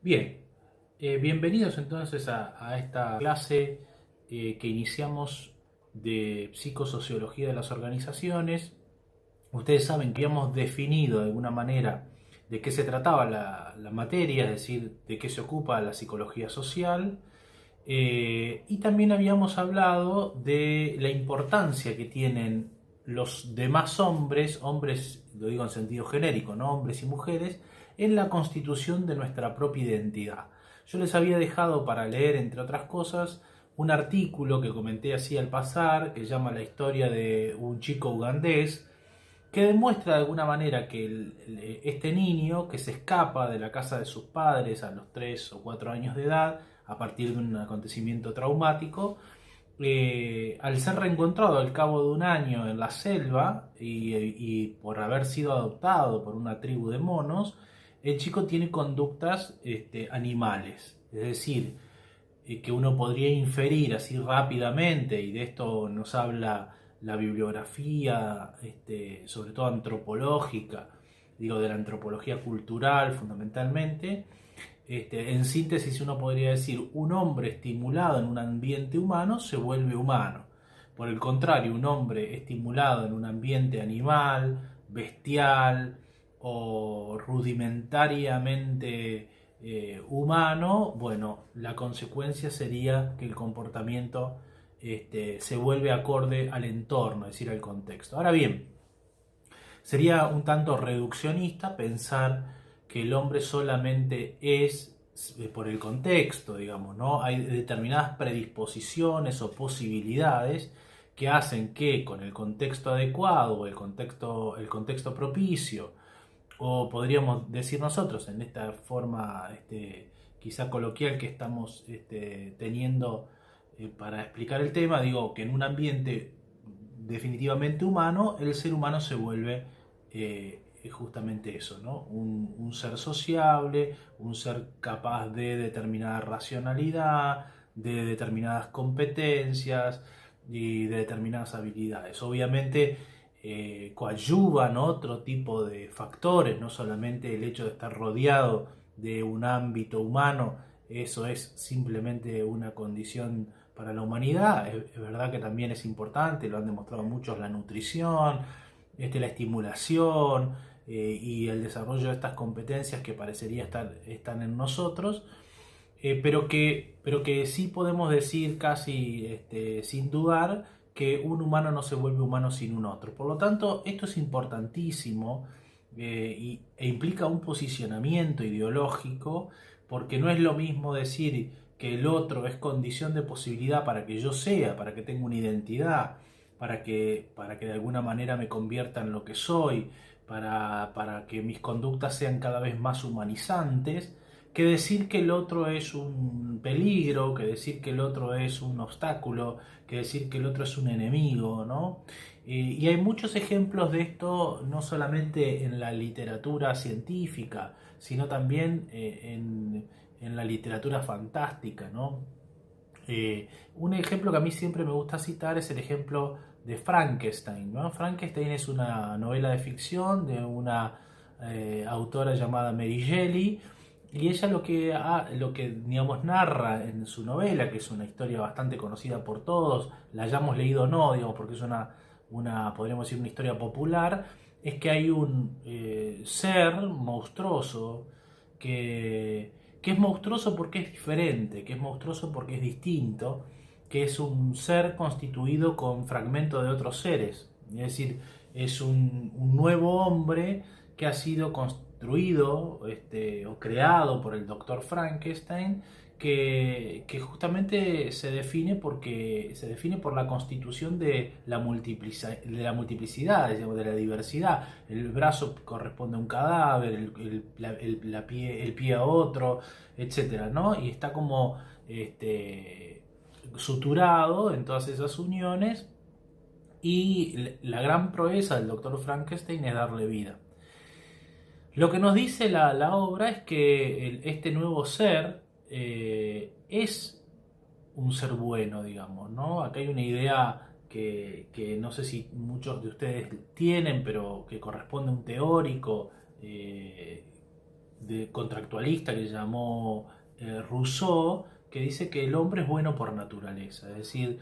Bien, bienvenidos entonces a esta clase que iniciamos de psicosociología de las organizaciones. Ustedes saben que habíamos definido de alguna manera de qué se trataba la materia, es decir, de qué se ocupa la psicología social, y también habíamos hablado de la importancia que tienen los demás hombres, hombres, lo digo en sentido genérico, ¿no? Hombres y mujeres, en la constitución de nuestra propia identidad. Yo les había dejado para leer, entre otras cosas, un artículo que comenté así al pasar, que llama La historia de un chico ugandés, que demuestra de alguna manera que este niño que se escapa de la casa de sus padres a los 3 o 4 años de edad, a partir de un acontecimiento traumático, al ser reencontrado al cabo de un año en la selva y por haber sido adoptado por una tribu de monos, el chico tiene conductas animales. Es decir, que uno podría inferir así rápidamente, y de esto nos habla la bibliografía, sobre todo antropológica, digo de la antropología cultural fundamentalmente. En síntesis uno podría decir, un hombre estimulado en un ambiente humano se vuelve humano. Por el contrario, un hombre estimulado en un ambiente animal, bestial o rudimentariamente humano, bueno, la consecuencia sería que el comportamiento se vuelve acorde al entorno, es decir, al contexto. Ahora bien, sería un tanto reduccionista pensar que el hombre solamente es por el contexto, digamos, ¿no? Hay determinadas predisposiciones o posibilidades que hacen que con el contexto adecuado o el contexto propicio, o podríamos decir nosotros en esta forma quizá coloquial que estamos teniendo para explicar el tema, digo que en un ambiente definitivamente humano, el ser humano se vuelve justamente eso, ¿no? Un ser sociable, un ser capaz de determinada racionalidad, de determinadas competencias y de determinadas habilidades. Obviamente coadyuvan otro tipo de factores, no solamente el hecho de estar rodeado de un ámbito humano, eso es simplemente una condición para la humanidad. Es verdad que también es importante, lo han demostrado muchos, la nutrición, la estimulación y el desarrollo de estas competencias que parecería están en nosotros, pero que sí podemos decir casi sin dudar que un humano no se vuelve humano sin un otro. Por lo tanto, esto es importantísimo e implica un posicionamiento ideológico, porque no es lo mismo decir que el otro es condición de posibilidad para que yo sea, para que tenga una identidad, para que de alguna manera me convierta en lo que soy, para que mis conductas sean cada vez más humanizantes, que decir que el otro es un peligro, que decir que el otro es un obstáculo, que decir que el otro es un enemigo, ¿no? Y hay muchos ejemplos de esto, no solamente en la literatura científica, sino también en la literatura fantástica, ¿no? Un ejemplo que a mí siempre me gusta citar es el ejemplo de Frankenstein, ¿no? Frankenstein es una novela de ficción de una autora llamada Mary Shelley, y ella lo que digamos, narra en su novela, que es una historia bastante conocida por todos, la hayamos leído o no, digamos, porque es podríamos decir, una historia popular, es que hay un ser monstruoso que es monstruoso porque es diferente, que es monstruoso porque es distinto, que es un ser constituido con fragmentos de otros seres. Es decir, es un nuevo hombre que ha sido construido o creado por el doctor Frankenstein, que justamente se define por la constitución de la multiplicidad, digamos, de la diversidad. El brazo corresponde a un cadáver, el pie a otro, etcétera, ¿no? Y está como suturado en todas esas uniones, y la gran proeza del doctor Frankenstein es darle vida. Lo que nos dice la obra es que este nuevo ser es un ser bueno, digamos, ¿no? Acá hay una idea que no sé si muchos de ustedes tienen, pero que corresponde a un teórico contractualista que llamó Rousseau, que dice que el hombre es bueno por naturaleza, es decir,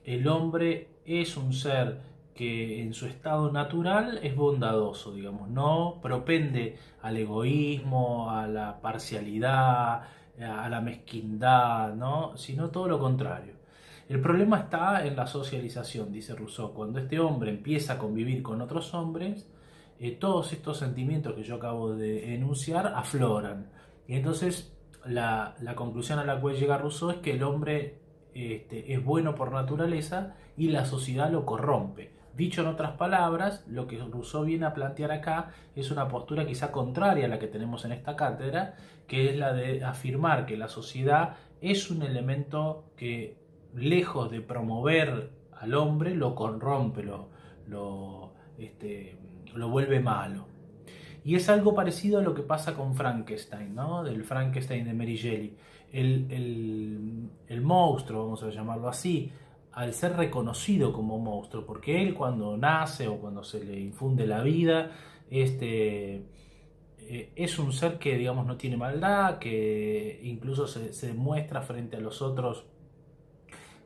el hombre es un ser que en su estado natural es bondadoso, digamos, no propende al egoísmo, a la parcialidad, a la mezquindad, ¿no? Sino todo lo contrario. El problema está en la socialización, dice Rousseau. Cuando este hombre empieza a convivir con otros hombres, todos estos sentimientos que yo acabo de enunciar afloran. Y entonces la conclusión a la cual llega Rousseau es que el hombre es bueno por naturaleza y la sociedad lo corrompe. Dicho en otras palabras, lo que Rousseau viene a plantear acá es una postura quizá contraria a la que tenemos en esta cátedra, que es la de afirmar que la sociedad es un elemento que, lejos de promover al hombre, lo corrompe, lo vuelve malo. Y es algo parecido a lo que pasa con Frankenstein, ¿no? Del Frankenstein de Mary Shelley. El monstruo, vamos a llamarlo así, al ser reconocido como monstruo, porque él cuando nace o cuando se le infunde la vida, es un ser que, digamos, no tiene maldad, que incluso se muestra frente a los otros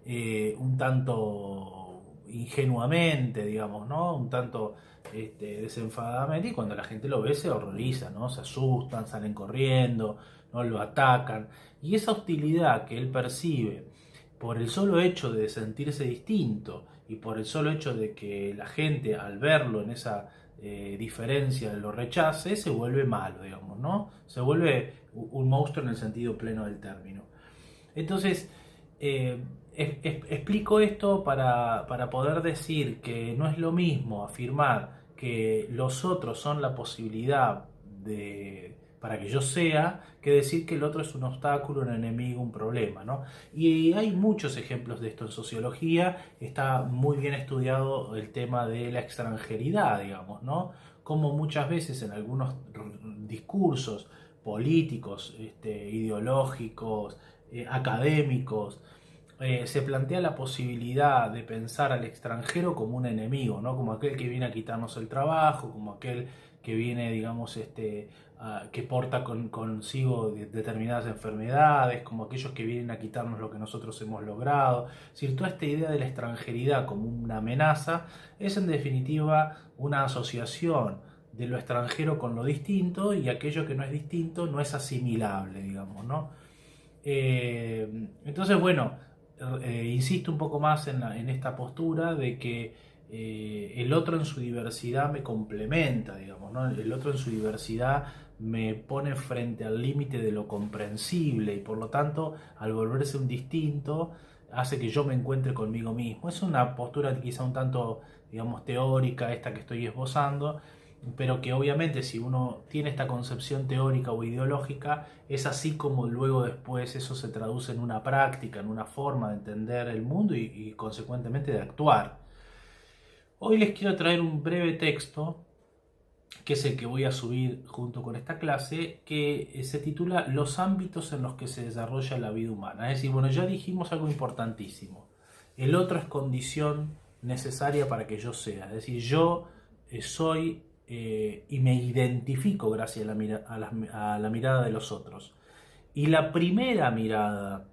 un tanto ingenuamente, digamos, ¿no? Un tanto desenfadadamente, y cuando la gente lo ve se horroriza, ¿no? Se asustan, salen corriendo, ¿no? Lo atacan. Y esa hostilidad que él percibe por el solo hecho de sentirse distinto y por el solo hecho de que la gente al verlo en esa diferencia lo rechace, se vuelve malo, digamos, ¿no? Se vuelve un monstruo en el sentido pleno del término. Entonces, explico esto para poder decir que no es lo mismo afirmar que los otros son la posibilidad para que yo sea, que decir que el otro es un obstáculo, un enemigo, un problema, ¿no? Y hay muchos ejemplos de esto en sociología. Está muy bien estudiado el tema de la extranjeridad, digamos, ¿no? Como muchas veces en algunos discursos políticos, ideológicos, académicos, se plantea la posibilidad de pensar al extranjero como un enemigo, ¿no? Como aquel que viene a quitarnos el trabajo, como aquel que viene, digamos, que porta consigo determinadas enfermedades, como aquellos que vienen a quitarnos lo que nosotros hemos logrado. Es decir, toda esta idea de la extranjeridad como una amenaza es en definitiva una asociación de lo extranjero con lo distinto, y aquello que no es distinto no es asimilable, digamos, ¿no? Entonces, bueno, insisto un poco más en esta postura de que el otro en su diversidad me complementa, digamos, ¿no? El otro en su diversidad me pone frente al límite de lo comprensible, y por lo tanto, al volverse un distinto, hace que yo me encuentre conmigo mismo. Es una postura quizá un tanto, digamos, teórica esta que estoy esbozando, pero que obviamente si uno tiene esta concepción teórica o ideológica, es así como luego después eso se traduce en una práctica, en una forma de entender el mundo y consecuentemente de actuar. Hoy les quiero traer un breve texto, que es el que voy a subir junto con esta clase, que se titula Los ámbitos en los que se desarrolla la vida humana. Es decir, bueno, ya dijimos algo importantísimo. El otro es condición necesaria para que yo sea. Es decir, yo soy y me identifico gracias a la mirada de los otros. Y la primera mirada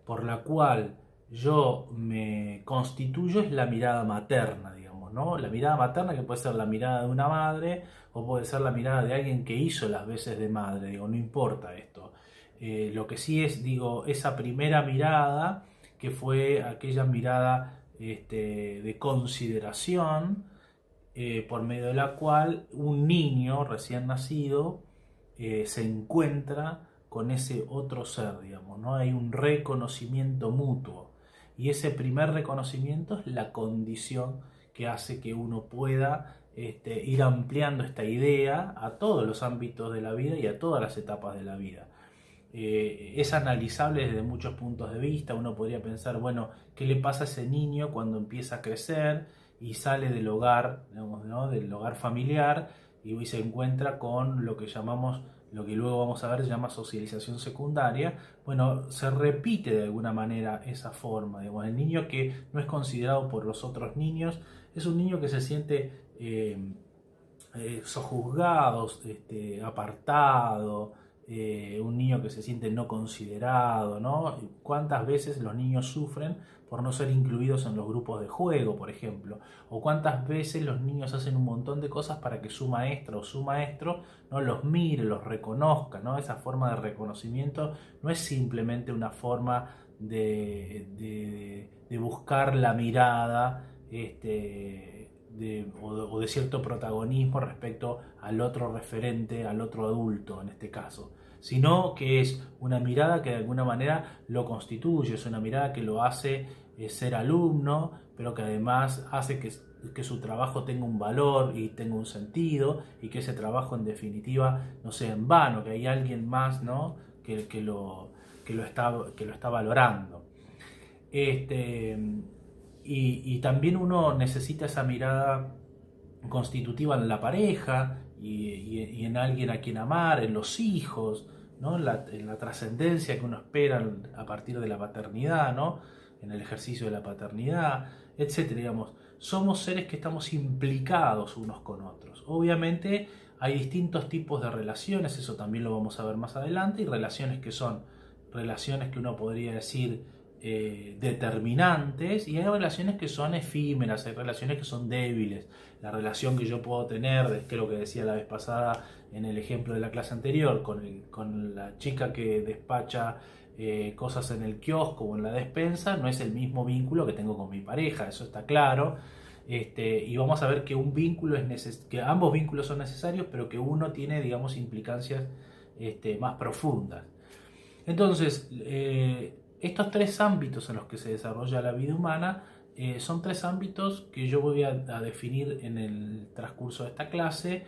por la cual yo me constituyo es la mirada materna, digamos, ¿no? La mirada materna, que puede ser la mirada de una madre o puede ser la mirada de alguien que hizo las veces de madre, digo, no importa esto. Lo que sí es, digo, esa primera mirada, que fue aquella mirada de consideración, por medio de la cual un niño recién nacido se encuentra con ese otro ser, digamos, ¿no? Hay un reconocimiento mutuo, y ese primer reconocimiento es la condición que hace que uno pueda ir ampliando esta idea a todos los ámbitos de la vida y a todas las etapas de la vida. Es analizable desde muchos puntos de vista. Uno podría pensar, bueno, ¿qué le pasa a ese niño cuando empieza a crecer y sale del hogar, digamos, ¿no? Del hogar familiar, y hoy se encuentra con lo que llamamos, lo que luego vamos a ver, se llama socialización secundaria? Bueno, se repite de alguna manera esa forma. Digamos, el niño que no es considerado por los otros niños es un niño que se siente sojuzgado, apartado, un niño que se siente no considerado, ¿no? ¿Cuántas veces los niños sufren por no ser incluidos en los grupos de juego, por ejemplo? O cuántas veces los niños hacen un montón de cosas para que su maestra o su maestro no los mire, los reconozca, ¿no? Esa forma de reconocimiento no es simplemente una forma de buscar la mirada, o de cierto protagonismo respecto al otro referente, al otro adulto en este caso, sino que es una mirada que de alguna manera lo constituye, es una mirada que lo hace ser alumno, pero que además hace que su trabajo tenga un valor y tenga un sentido, y que ese trabajo en definitiva no sea en vano, que hay alguien más, ¿no? que lo está valorando. Este, y también uno necesita esa mirada constitutiva en la pareja y en alguien a quien amar, en los hijos, ¿no? En la trascendencia que uno espera a partir de la paternidad, ¿no? En el ejercicio de la paternidad, etcétera. Digamos, somos seres que estamos implicados unos con otros. Obviamente hay distintos tipos de relaciones, eso también lo vamos a ver más adelante, y relaciones que son relaciones que uno podría decir determinantes, y hay relaciones que son efímeras, hay relaciones que son débiles. La relación que yo puedo tener, que es lo que decía la vez pasada en el ejemplo de la clase anterior, con la chica que despacha cosas en el kiosco o en la despensa, no es el mismo vínculo que tengo con mi pareja, eso está claro. Y vamos a ver que un vínculo que ambos vínculos son necesarios, pero que uno tiene, digamos, implicancias más profundas. Entonces, estos tres ámbitos en los que se desarrolla la vida humana son tres ámbitos que yo voy a definir en el transcurso de esta clase,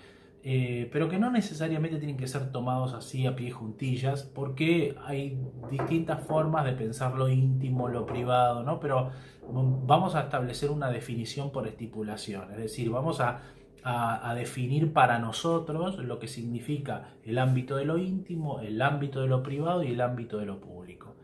pero que no necesariamente tienen que ser tomados así a pie juntillas, porque hay distintas formas de pensar lo íntimo, lo privado, ¿no? Pero vamos a establecer una definición por estipulación, es decir, vamos a definir para nosotros lo que significa el ámbito de lo íntimo, el ámbito de lo privado y el ámbito de lo público.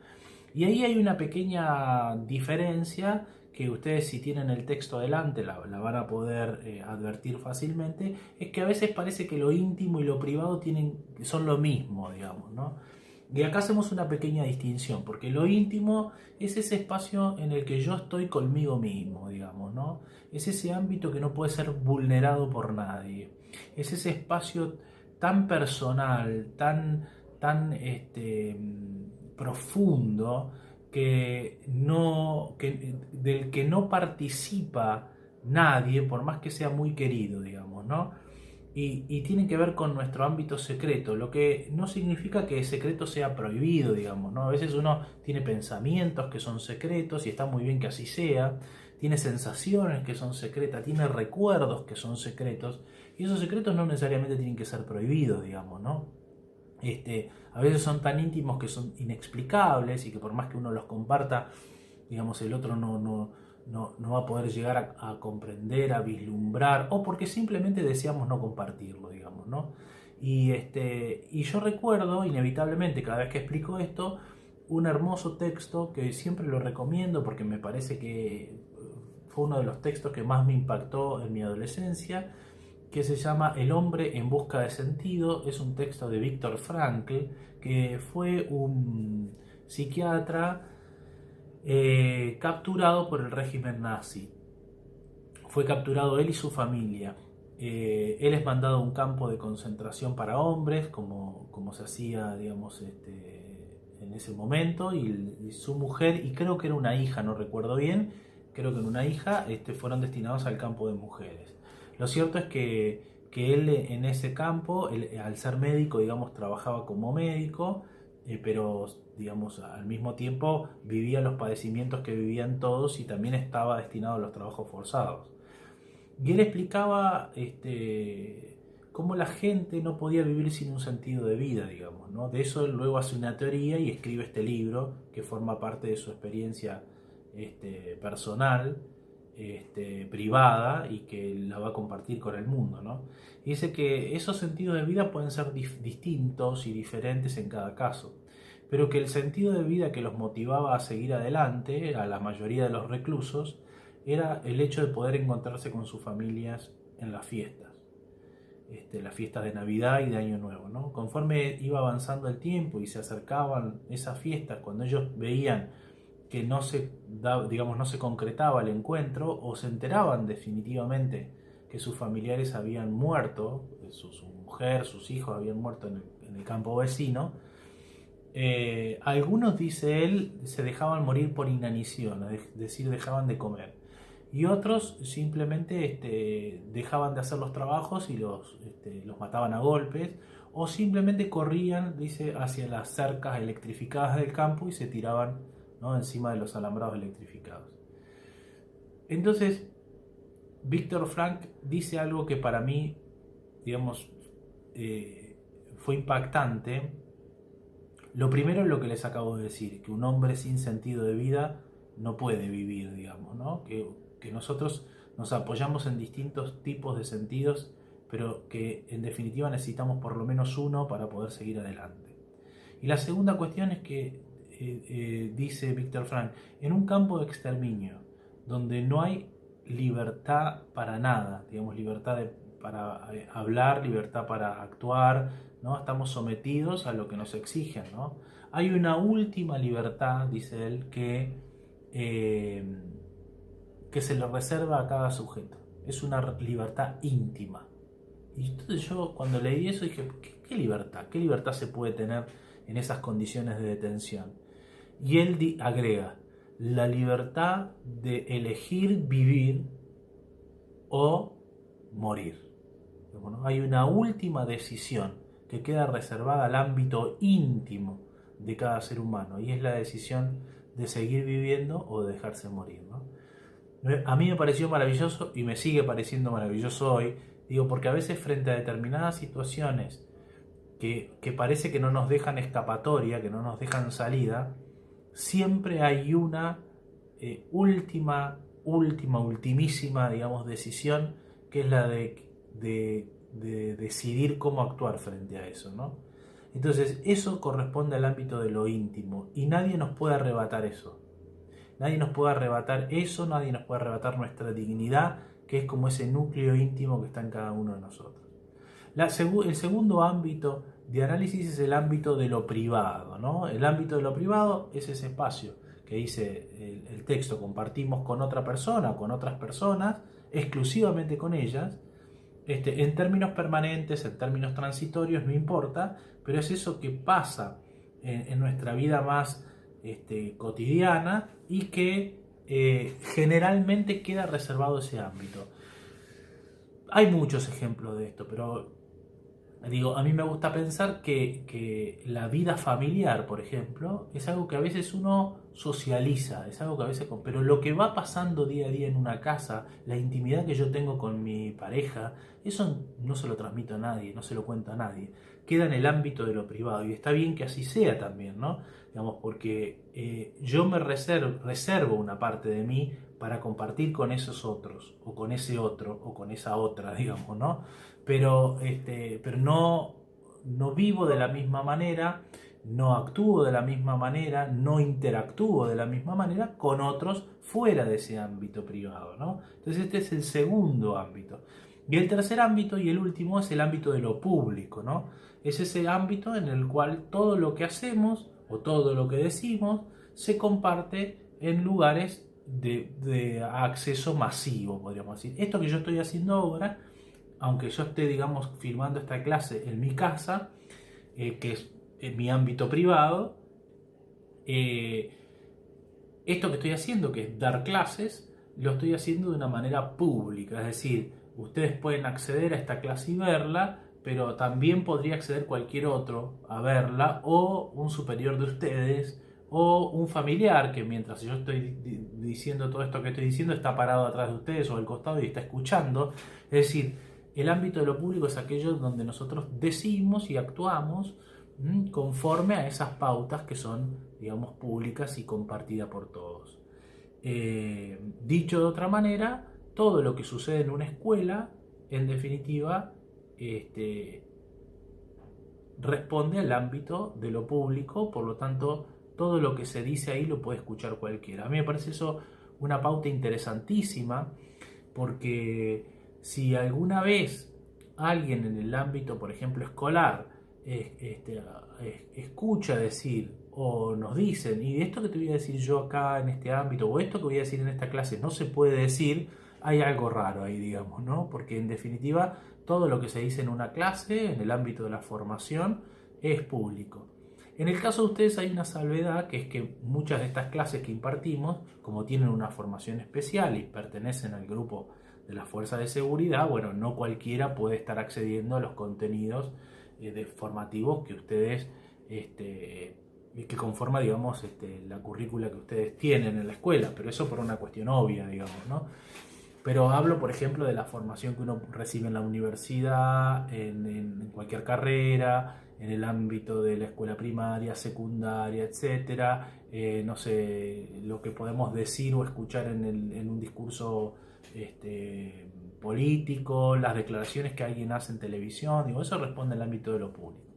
Y ahí hay una pequeña diferencia que ustedes, si tienen el texto delante, la van a poder advertir fácilmente, es que a veces parece que lo íntimo y lo privado son lo mismo, digamos, ¿no? Y acá hacemos una pequeña distinción, porque lo íntimo es ese espacio en el que yo estoy conmigo mismo, digamos, ¿no? Es ese ámbito que no puede ser vulnerado por nadie. Es ese espacio tan personal, tan profundo, del que no participa nadie, por más que sea muy querido, digamos, ¿no? Y tiene que ver con nuestro ámbito secreto, lo que no significa que el secreto sea prohibido, digamos, ¿no? A veces uno tiene pensamientos que son secretos y está muy bien que así sea, tiene sensaciones que son secretas, tiene recuerdos que son secretos, y esos secretos no necesariamente tienen que ser prohibidos, digamos, ¿no? A veces son tan íntimos que son inexplicables y que por más que uno los comparta, digamos, el otro no va a poder llegar a comprender, a vislumbrar, o porque simplemente deseamos no compartirlo, digamos, ¿no? Y yo recuerdo, inevitablemente, cada vez que explico esto, un hermoso texto que siempre lo recomiendo porque me parece que fue uno de los textos que más me impactó en mi adolescencia, que se llama El hombre en busca de sentido. Es un texto de Viktor Frankl, que fue un psiquiatra capturado por el régimen nazi. Fue capturado él y su familia. Él es mandado a un campo de concentración para hombres, como se hacía, digamos, en ese momento, y su mujer, y creo que era una hija, no recuerdo bien, creo que era una hija, fueron destinados al campo de mujeres. Lo cierto es que él en ese campo, al ser médico, digamos, trabajaba como médico, pero digamos, al mismo tiempo vivía los padecimientos que vivían todos y también estaba destinado a los trabajos forzados. Y él explicaba cómo la gente no podía vivir sin un sentido de vida, digamos, ¿no? De eso él luego hace una teoría y escribe este libro que forma parte de su experiencia personal, privada, y que la va a compartir con el mundo, ¿no? Y dice que esos sentidos de vida pueden ser distintos y diferentes en cada caso, pero que el sentido de vida que los motivaba a seguir adelante, a la mayoría de los reclusos, era el hecho de poder encontrarse con sus familias en las fiestas. las fiestas de Navidad y de Año Nuevo, ¿no? Conforme iba avanzando el tiempo y se acercaban esas fiestas, cuando ellos veían que no se concretaba el encuentro o se enteraban definitivamente que sus familiares habían muerto, su mujer, sus hijos habían muerto en el campo vecino, algunos, dice él, se dejaban morir por inanición, es decir, dejaban de comer. Y otros simplemente dejaban de hacer los trabajos y los mataban a golpes, o simplemente corrían, dice, hacia las cercas electrificadas del campo y se tiraban, ¿no?, encima de los alambrados electrificados. Entonces, Viktor Frankl dice algo que para mí, digamos, fue impactante. Lo primero es lo que les acabo de decir, que un hombre sin sentido de vida no puede vivir, digamos, ¿no? Que nosotros nos apoyamos en distintos tipos de sentidos, pero que en definitiva necesitamos por lo menos uno para poder seguir adelante. Y la segunda cuestión es que, dice Viktor Frankl, en un campo de exterminio, donde no hay libertad para nada, digamos, libertad para hablar, libertad para actuar, ¿no? Estamos sometidos a lo que nos exigen, ¿no? Hay una última libertad, dice él, que se le reserva a cada sujeto. Es una libertad íntima. Y entonces yo, cuando leí eso, dije, ¿qué libertad? ¿Qué libertad se puede tener en esas condiciones de detención? Y él agrega, la libertad de elegir vivir o morir. Bueno, hay una última decisión que queda reservada al ámbito íntimo de cada ser humano, y es la decisión de seguir viviendo o de dejarse morir, ¿no? A mí me pareció maravilloso y me sigue pareciendo maravilloso hoy, digo, porque a veces frente a determinadas situaciones que parece que no nos dejan escapatoria, que no nos dejan salida, siempre hay una ultimísima, digamos, decisión, que es la de decidir cómo actuar frente a eso, ¿no? Entonces, eso corresponde al ámbito de lo íntimo y nadie nos puede arrebatar eso. Nadie nos puede arrebatar eso, nadie nos puede arrebatar nuestra dignidad, que es como ese núcleo íntimo que está en cada uno de nosotros. El segundo ámbito de análisis es el ámbito de lo privado, ¿no? El ámbito de lo privado es ese espacio que dice el texto, compartimos con otra persona, con otras personas, exclusivamente con ellas, en términos permanentes, en términos transitorios, no importa, pero es eso que pasa en nuestra vida más cotidiana y que generalmente queda reservado ese ámbito. Hay muchos ejemplos de esto, pero digo, a mí me gusta pensar que la vida familiar, por ejemplo, es algo que a veces uno socializa, es algo que a veces, pero lo que va pasando día a día en una casa, la intimidad que yo tengo con mi pareja, eso no se lo transmito a nadie, no se lo cuento a nadie, queda en el ámbito de lo privado, y está bien que así sea también, ¿no? Digamos, porque yo me reservo una parte de mí para compartir con esos otros, o con ese otro, o con esa otra, digamos, ¿no? Pero no vivo de la misma manera, no actúo de la misma manera, no interactúo de la misma manera con otros fuera de ese ámbito privado, ¿no? Entonces este es el segundo ámbito. Y el tercer ámbito y el último es el ámbito de lo público, ¿no? Es ese ámbito en el cual todo lo que hacemos o todo lo que decimos se comparte en lugares de acceso masivo, podríamos decir. Esto que yo estoy haciendo ahora, aunque yo esté, digamos, filmando esta clase en mi casa, que es en mi ámbito privado, esto que estoy haciendo, que es dar clases, lo estoy haciendo de una manera pública, es decir, ustedes pueden acceder a esta clase y verla, pero también podría acceder cualquier otro a verla, o un superior de ustedes, o un familiar que mientras yo estoy diciendo todo esto que estoy diciendo está parado atrás de ustedes o al costado y está escuchando. Es decir, el ámbito de lo público es aquello donde nosotros decimos y actuamos conforme a esas pautas que son, digamos, públicas y compartidas por todos. Dicho de otra manera, todo lo que sucede en una escuela, en definitiva, responde al ámbito de lo público, por lo tanto, todo lo que se dice ahí lo puede escuchar cualquiera. A mí me parece eso una pauta interesantísima, porque si alguna vez alguien en el ámbito, por ejemplo, escolar, escucha decir o nos dicen, y esto que te voy a decir yo acá en este ámbito, o esto que voy a decir en esta clase no se puede decir, hay algo raro ahí, digamos, ¿no? Porque en definitiva, todo lo que se dice en una clase, en el ámbito de la formación, es público. En el caso de ustedes hay una salvedad, que es que muchas de estas clases que impartimos, como tienen una formación especial y pertenecen al grupo de las fuerzas de seguridad, bueno, no cualquiera puede estar accediendo a los contenidos formativos que ustedes, que conforma, digamos, la currícula que ustedes tienen en la escuela, pero eso por una cuestión obvia, digamos, ¿no? Pero hablo, por ejemplo, de la formación que uno recibe en la universidad, en cualquier carrera, en el ámbito de la escuela primaria, secundaria, etcétera. No sé, lo que podemos decir o escuchar en un discurso político, las declaraciones que alguien hace en televisión, digo, eso responde al ámbito de lo público.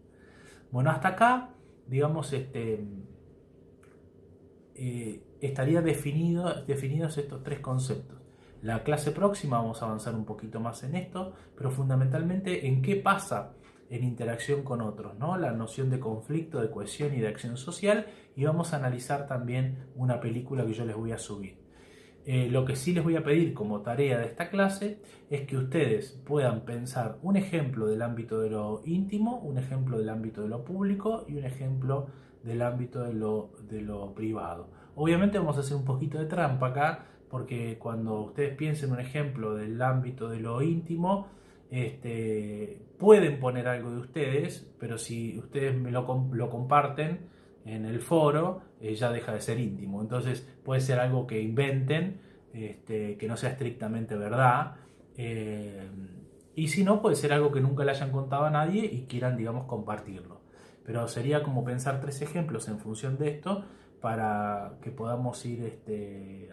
Bueno, hasta acá, digamos, estarían definidos estos tres conceptos. La clase próxima vamos a avanzar un poquito más en esto, pero fundamentalmente en qué pasa en interacción con otros, ¿no? La noción de conflicto, de cohesión y de acción social, y vamos a analizar también una película que yo les voy a subir. Lo que sí les voy a pedir como tarea de esta clase es que ustedes puedan pensar un ejemplo del ámbito de lo íntimo, un ejemplo del ámbito de lo público y un ejemplo del ámbito de lo privado. Obviamente vamos a hacer un poquito de trampa acá, porque cuando ustedes piensen un ejemplo del ámbito de lo íntimo, pueden poner algo de ustedes, pero si ustedes me lo comparten en el foro, ya deja de ser íntimo. Entonces puede ser algo que inventen, que no sea estrictamente verdad, y si no, puede ser algo que nunca le hayan contado a nadie y quieran, digamos, compartirlo. Pero sería como pensar tres ejemplos en función de esto para que podamos ir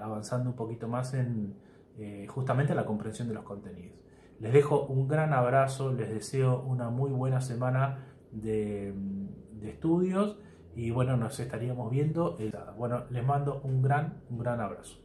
avanzando un poquito más en justamente la comprensión de los contenidos. Les dejo un gran abrazo, les deseo una muy buena semana de estudios y bueno, nos estaríamos viendo. Bueno, les mando un gran abrazo.